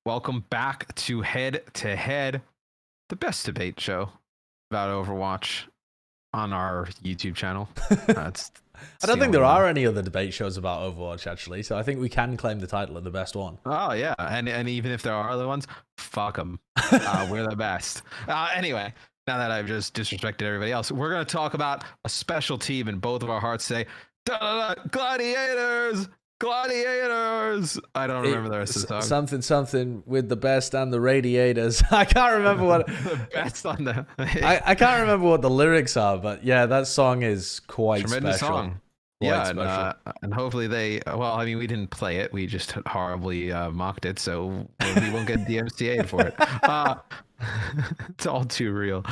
Welcome back to Head to Head, the best debate show about Overwatch on our YouTube channel. It's I don't the think there only one. are any other debate shows about Overwatch, actually, so I think we can claim the title of the best one. Oh yeah, and even if there are other ones, fuck them. We're the best. Anyway, now that I've just disrespected everybody else, we're gonna talk about a special team in both of our hearts today. Gladiators. Gladiators. I don't remember the rest of the song. Something with the best and the radiators. I can't remember what The best on the. I can't remember what the lyrics are, but yeah, that song is quite Tremendous special. song. Quite Yeah, special. and hopefully they. Well, I mean, we didn't play it; we just horribly mocked it, so we won't get DMCA'd for it. It's all too real.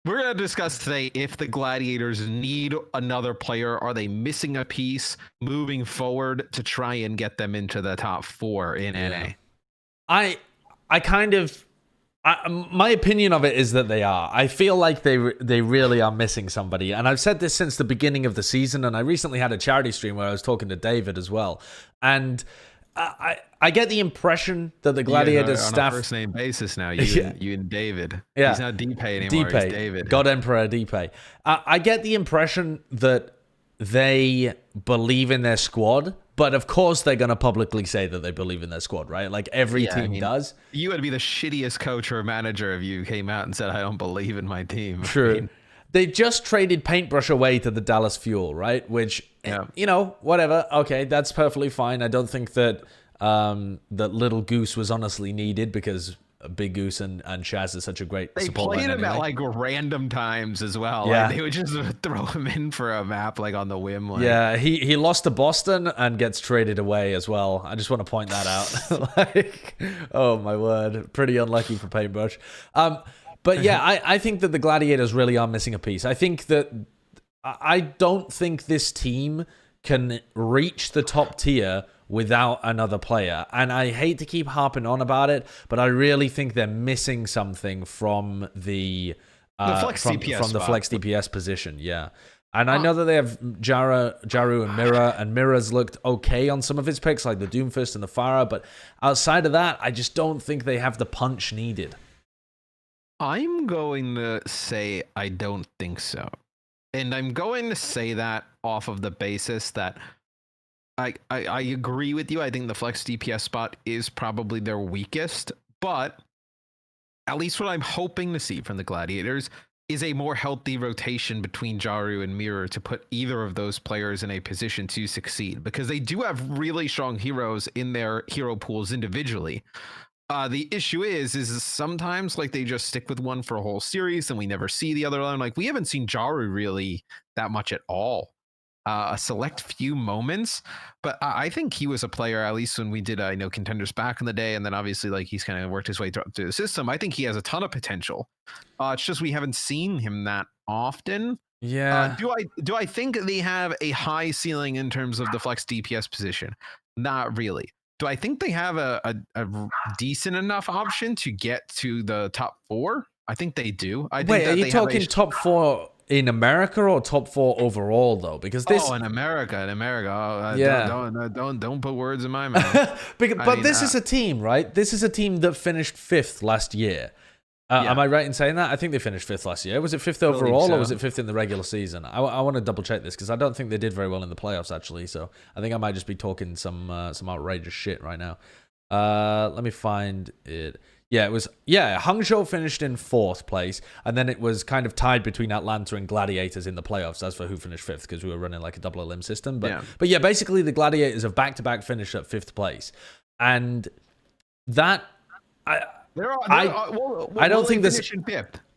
We're gonna discuss today if the Gladiators need another player. Are they missing a piece moving forward to try and get them into the top 4 in NA? I kind of. My opinion of it is that they are. I feel like they really are missing somebody. And I've said this since the beginning of the season. And I recently had a charity stream where I was talking to David as well. And I get the impression that the Gladiators staff... on a first name basis now, you and David. Yeah. He's not Deepe anymore, he's David. God Emperor Deepe. I get the impression that they believe in their squad, but of course they're going to publicly say that they believe in their squad, right? Like every team does. You would be the shittiest coach or manager if you came out and said, I don't believe in my team. True. I mean, they just traded Paintbrush away to the Dallas Fuel, right? Which, you know, whatever. Okay, that's perfectly fine. I don't think that that Little Goose was honestly needed because Big Goose and Shaz is such a great support. They played him at like random times as well. Yeah. Like, they would just throw him in for a map like on the whim. Like. Yeah, he lost to Boston and gets traded away as well. I just want to point that out. Like, oh my word, pretty unlucky for Paintbrush. But yeah, I think that the Gladiators really are missing a piece. I think that I don't think this team can reach the top tier without another player. And I hate to keep harping on about it, but I really think they're missing something from the flex DPS from the flex DPS position. Yeah. And I know that they have Jaru and Mira, and Mira's looked okay on some of his picks, like the Doomfist and the Pharah, but outside of that, I just don't think they have the punch needed. I'm going to say I don't think so. And I'm going to say that off of the basis that I agree with you. I think the flex DPS spot is probably their weakest, but at least what I'm hoping to see from the Gladiators is a more healthy rotation between Jaru and Mirror to put either of those players in a position to succeed, because they do have really strong heroes in their hero pools individually. The issue is sometimes like they just stick with one for a whole series and we never see the other one. Like we haven't seen Jaru really that much at all. A select few moments, but I think he was a player, at least when we did contenders back in the day, and then obviously like he's kind of worked his way through the system. I think he has a ton of potential. It's just we haven't seen him that often. Yeah. Do I think they have a high ceiling in terms of the flex DPS position? Not really. Do I think they have a decent enough option to get to the top 4? I think they do. Wait, are you talking top 4 in America or top 4 overall though? Because this in America. Don't put words in my mouth. But this is a team, right? This is a team that finished 5th last year. Am I right in saying that? I think they finished 5th last year. Was it 5th overall or was it 5th in the regular season? I want to double check this because I don't think they did very well in the playoffs actually. So I think I might just be talking some outrageous shit right now. Let me find it. Yeah, it was. Yeah, Hangzhou finished in 4th place, and then it was kind of tied between Atlanta and Gladiators in the playoffs as for who finished 5th because we were running like a double elim system. But yeah, basically the Gladiators have back-to-back finished at 5th place, and that I don't think this.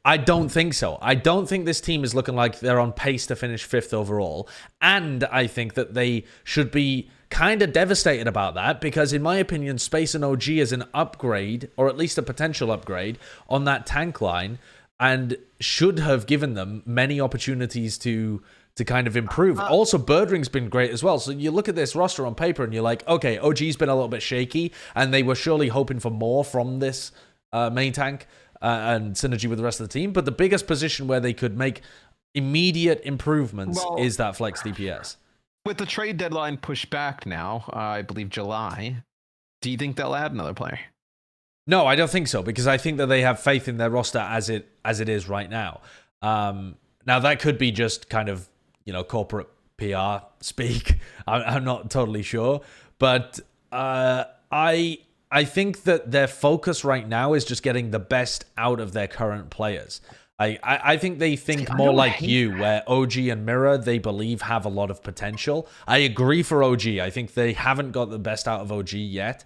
I don't think so. I don't think this team is looking like they're on pace to finish 5th overall, and I think that they should be kind of devastated about that because, in my opinion, Space and OG is an upgrade, or at least a potential upgrade, on that tank line and should have given them many opportunities to kind of improve. Also, Birdring's been great as well. So you look at this roster on paper and you're like, okay, OG's been a little bit shaky, and they were surely hoping for more from this main tank and synergy with the rest of the team. But the biggest position where they could make immediate improvements is that flex DPS. With the trade deadline pushed back now, I believe July, do you think they'll add another player? No, I don't think so, because I think that they have faith in their roster as it is right now. Now that could be just kind of, corporate PR speak. I'm not totally sure, but I think that their focus right now is just getting the best out of their current players. I think they think more like you, where OG and Mirror, they believe have a lot of potential. I agree for OG. I think they haven't got the best out of OG yet.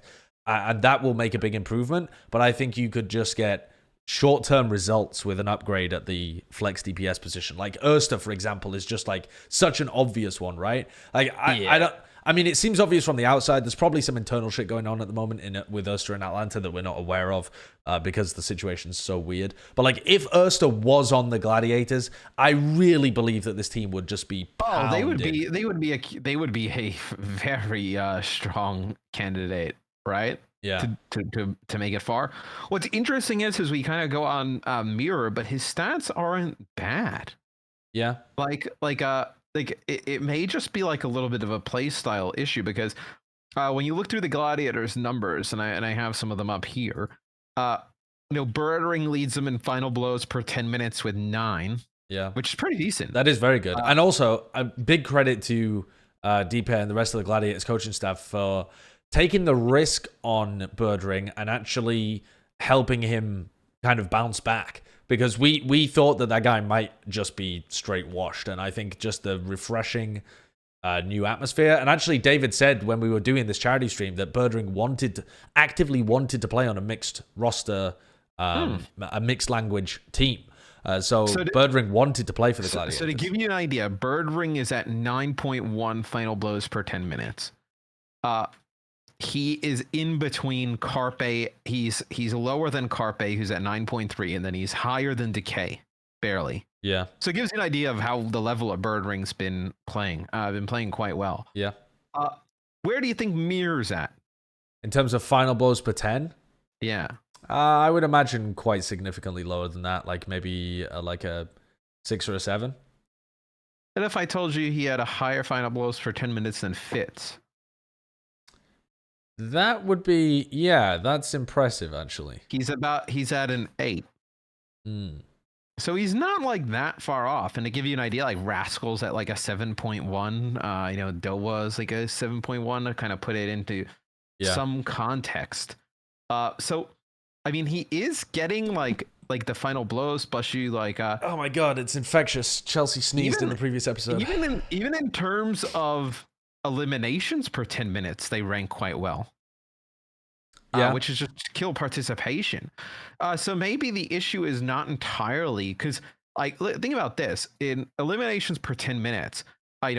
And that will make a big improvement. But I think you could just get short-term results with an upgrade at the flex DPS position. Like Erster, for example, is just like such an obvious one, right? Like I mean, it seems obvious from the outside. There's probably some internal shit going on at the moment with Erster in Atlanta that we're not aware of because the situation's so weird. But like, if Erster was on the Gladiators, I really believe that this team would just be pounded. Oh, they would be a very strong candidate. Right? Yeah. To make it far. What's interesting is we kind of go on Mirror, but his stats aren't bad. Yeah. Like it may just be like a little bit of a play style issue because when you look through the Gladiators numbers, and I have some of them up here, Birdring leads them in final blows per 10 minutes with 9. Yeah. Which is pretty decent. That is very good. And also a big credit to DP and the rest of the Gladiators coaching staff for taking the risk on Birdring and actually helping him kind of bounce back, because we thought that guy might just be straight washed, and I think just the refreshing new atmosphere. And actually, David said when we were doing this charity stream that Birdring actively wanted to play on a mixed roster, a mixed language team. So Birdring wanted to play for the Gladiators. So to give you an idea, Birdring is at 9.1 final blows per 10 minutes. He is in between Carpe. He's lower than Carpe, who's at 9.3, and then he's higher than Decay, barely. Yeah. So it gives you an idea of how the level of Birdring's been playing. Been playing quite well. Yeah. Where do you think Mirror's at in terms of final blows per 10? Yeah. I would imagine quite significantly lower than that, like maybe like a 6 or a 7. And if I told you he had a higher final blows for 10 minutes than Fitz? That would be, that's impressive, actually. He's at an 8. So he's not like that far off. And to give you an idea, like Rascal's at like a 7.1. Dowa's like a 7.1 to kind of put it into some context. So, I mean, he is getting like the final blows, plus you like. Oh my God, it's infectious. Chelsea sneezed in the previous episode. Even in terms of eliminations per 10 minutes, they rank quite well. Which is just kill participation. So maybe the issue is not entirely because, like, think about this: in eliminations per 10 minutes,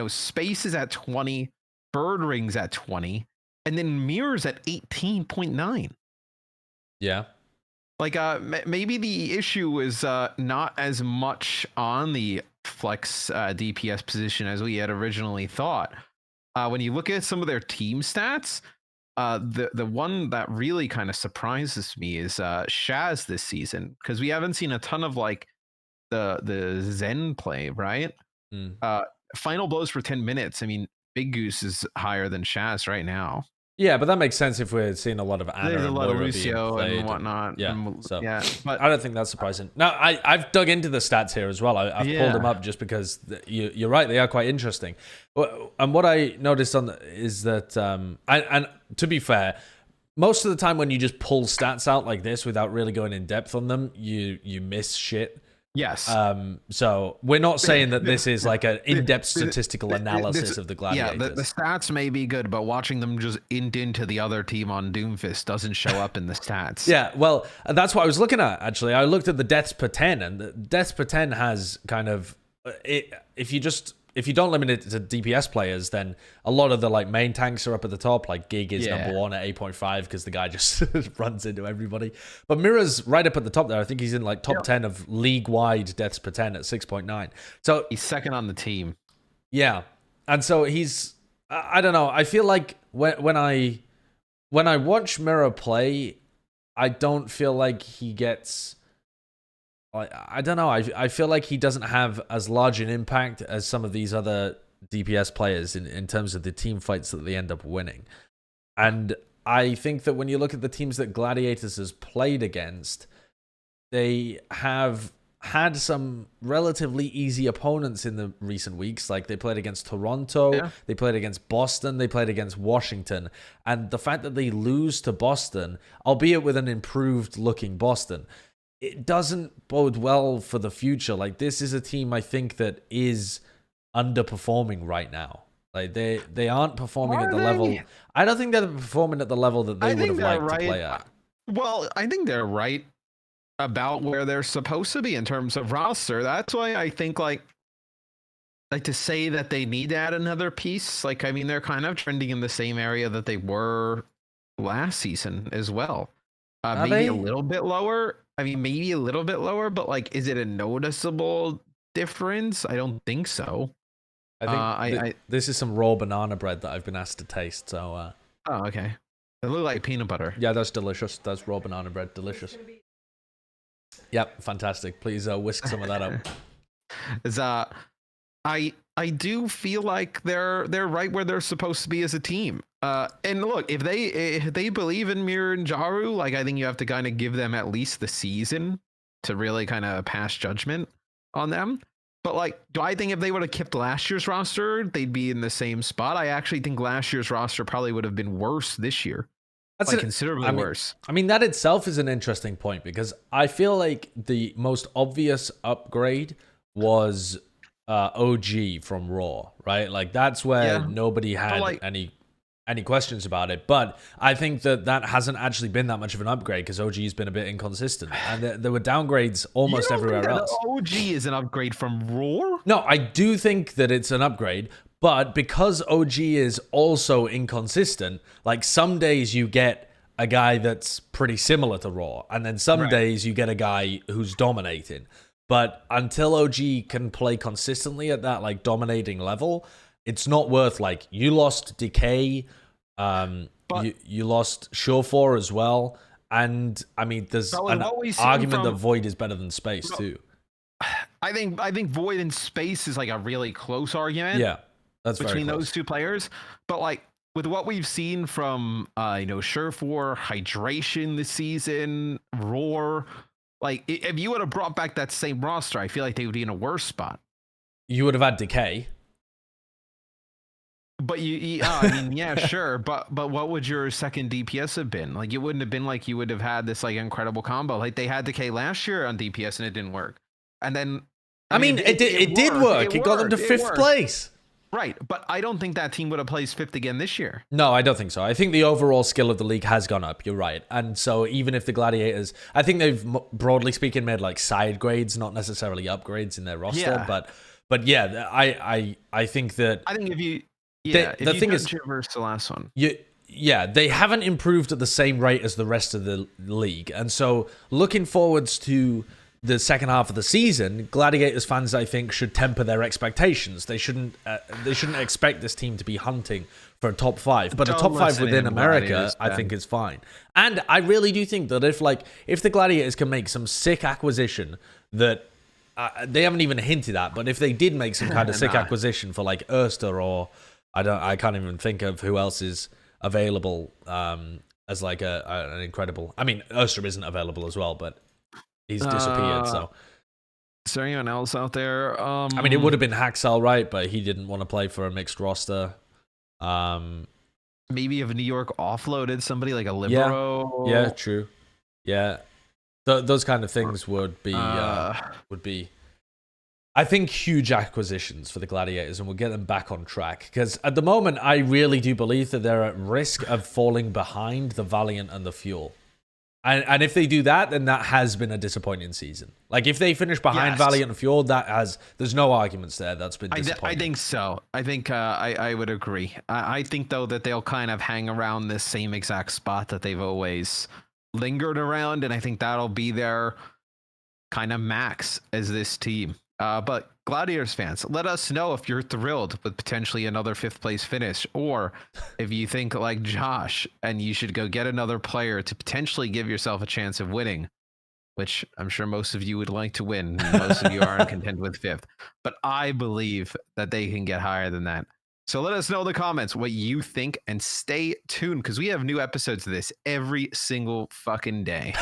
Space is at 20, Birdring's at 20, and then Mirror's at 18.9. Yeah. Like, maybe the issue is not as much on the flex DPS position as we had originally thought. When you look at some of their team stats, the one that really kind of surprises me is Shaz this season, because we haven't seen a ton of like the Zen play, right? Final blows for 10 minutes. I mean, Big Goose is higher than Shaz right now. Yeah, but that makes sense if we're seeing a lot of Anna. There's a lot of Lucio and whatnot. But I don't think that's surprising. Now, I've dug into the stats here as well. I've pulled them up just because you're right, they are quite interesting. And what I noticed is that, and to be fair, most of the time when you just pull stats out like this without really going in depth on them, you miss shit. Yes. So we're not saying that this is like an in-depth statistical analysis of the Gladiators. Yeah, the stats may be good, but watching them just int into the other team on Doomfist doesn't show up in the stats. Yeah, well, that's what I was looking at, actually. I looked at the deaths per 10, and the deaths per 10 has kind of... If you don't limit it to DPS players, then a lot of the like main tanks are up at the top. Like Gig is number 1 at 8.5 because the guy just runs into everybody. But Mirror's right up at the top there. I think he's in like top 10 of league-wide deaths per 10 at 6.9. So he's second on the team. Yeah, and so he's. I don't know. I feel like when I watch Mirror play, I don't feel like he gets. I don't know. I feel like he doesn't have as large an impact as some of these other DPS players in terms of the team fights that they end up winning. And I think that when you look at the teams that Gladiators has played against, they have had some relatively easy opponents in the recent weeks. Like they played against Toronto, they played against Boston, they played against Washington. And the fact that they lose to Boston, albeit with an improved looking Boston, it doesn't bode well for the future. Like this is a team I think that is underperforming right now. Like they aren't performing at the level. I don't think they're performing at the level that they would have liked to play at. Well, I think they're right about where they're supposed to be in terms of roster. That's why I think like to say that they need to add another piece. Like, I mean, they're kind of trending in the same area that they were last season as well. Maybe a little bit lower. I mean, maybe a little bit lower, but like, is it a noticeable difference? I don't think so. I think this is some raw banana bread that I've been asked to taste. So, oh, okay. It looks like peanut butter. Yeah, that's delicious. That's raw banana bread. Delicious. Yep, fantastic. Please whisk some of that up. I do feel like they're right where they're supposed to be as a team. And look, if they believe in Mir and Jaru, like I think you have to kind of give them at least the season to really kind of pass judgment on them. But like, do I think if they would have kept last year's roster, they'd be in the same spot? I actually think last year's roster probably would have been worse this year. That's like considerably worse. I mean, that itself is an interesting point because I feel like the most obvious upgrade was OG from Raw, right? Like that's where nobody had any questions about it. But I think that hasn't actually been that much of an upgrade because OG's been a bit inconsistent, and there were downgrades almost everywhere else. OG is an upgrade from Raw? No, I do think that it's an upgrade. But because OG is also inconsistent, like some days you get a guy that's pretty similar to Raw, and then some days you get a guy who's dominating. But until OG can play consistently at that like dominating level, it's not worth like you lost Decay, you lost Surefour as well, and I mean there's an argument that Void is better than Space too. I think Void and Space is like a really close argument. Yeah. That's between those two players, but like with what we've seen from Surefour, Hydration this season, Roar, like if you would have brought back that same roster, I feel like they would be in a worse spot. You would have had Decay, but I mean, yeah, sure, but what would your second DPS have been? Like it wouldn't have been like you would have had this like incredible combo. Like they had Decay last year on DPS and it didn't work, and then I mean it did work. It got them to 5th place. Right, but I don't think that team would have placed 5th again this year. No, I don't think so. I think the overall skill of the league has gone up. You're right. And so even if the Gladiators, I think they've broadly speaking made like side grades, not necessarily upgrades in their roster. Yeah. But yeah, I think that. I think if you, the thing is, versus the last one. Yeah, they haven't improved at the same rate as the rest of the league, and so looking forwards to the second half of the season, Gladiators fans, I think, should temper their expectations. They shouldn't expect this team to be hunting for a top 5. But a top 5 within America, I think, is fine. And I really do think that if the Gladiators can make some sick acquisition that they haven't even hinted at, but if they did make some kind of sick acquisition for like Erster or I can't even think of who else is available as like an incredible. I mean, Erster isn't available as well, but. He's disappeared, so. Is there anyone else out there? I mean, it would have been Haxal, right? But he didn't want to play for a mixed roster. Maybe if New York offloaded somebody like a Libero. Yeah, true. Yeah. Those kind of things would be, I think, huge acquisitions for the Gladiators, and we'll get them back on track. Because at the moment, I really do believe that they're at risk of falling behind the Valiant and the Fuel. And if they do that, then that has been a disappointing season. Like if they finish behind Valiant and Fjord, there's no arguments there. That's been disappointing. I think so. I think I would agree. I think though that they'll kind of hang around this same exact spot that they've always lingered around, and I think that'll be their kind of max as this team. But Gladiators fans, let us know if you're thrilled with potentially another 5th place finish, or if you think like Josh and you should go get another player to potentially give yourself a chance of winning, which I'm sure most of you would like to win. Most of you aren't content with 5th, but I believe that they can get higher than that. So let us know in the comments what you think, and stay tuned because we have new episodes of this every single fucking day.